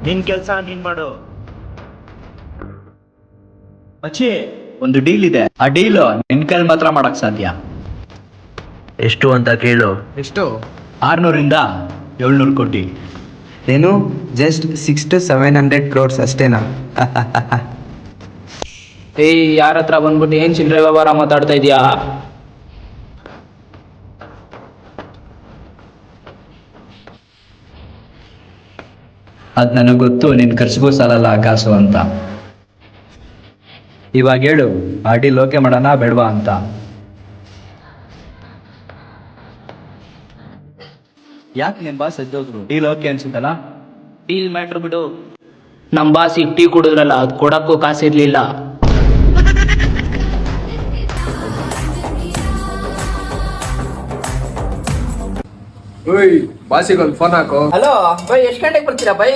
ನಿನ್ ಕೆಲ್ಸ ನೀನ್ ಮಾಡು. ಮಚ್ಚಿ, ಒಂದು ಡೀಲ್ ಇದೆ. ಆ ಡೀಲ್ ನಿನ್ ಕೈಲಿ ಮಾತ್ರ ಮಾಡಕ್ ಸಾಧ್ಯ. ಎಷ್ಟು ಅಂತ ಕೇಳು. ಎಷ್ಟು? 600 ಇಂದ 700 ಕೋಟಿ. ಏನು, ಜಸ್ಟ್ 600 to 700 crores ಅಷ್ಟೇನಾ? ಏಯ್, ಯಾರ ಹತ್ರ ಬಂದ್ಬಿಟ್ಟು ಏನ್ ಚಿಲ್ಲರೆ ವ್ಯವಹಾರ ಮಾತಾಡ್ತಾ ಇದೀಯಾ? ಅದ್ ನನಗೆ ಗೊತ್ತು, ನಿನ್ ಖರ್ಚಿಗೂ ಸಾಲಲ್ಲ ಕಾಸು ಅಂತ. ಇವಾಗ ಹೇಳು, ಆ ಡೀಲ್ ಓಕೆ ಮಾಡೋಣ ಬೇಡವಾ ಅಂತ? ಯಾಕೆ ನಿನ್ ಬಾಸ್ ಎದ್ದೋದ್ರು? ಡೀಲ್ ಓಕೆ ಅನ್ಸುತ್ತಲ್ಲ? ಡೀಲ್ ಮ್ಯಾಟ್ರ್ ಬಿಡು. ನಮ್ ಬಾಸ್ ಈಗ ಟೀ ಕುಡಿದ್ರಲ್ಲ, ಅದ್ ಕೊಡಕ್ಕೂ ಕಾಸಿರ್ಲಿಲ್ಲ. ಓಯ್, ಬಾಸಿಗೆ ಒಂದು ಫೋನ್ ಹಾಕೋ. ಹಲೋ ಬೈ, ಎಷ್ಟು ಗಂಟೆಗೆ ಬರ್ತೀರಾ ಬೈ?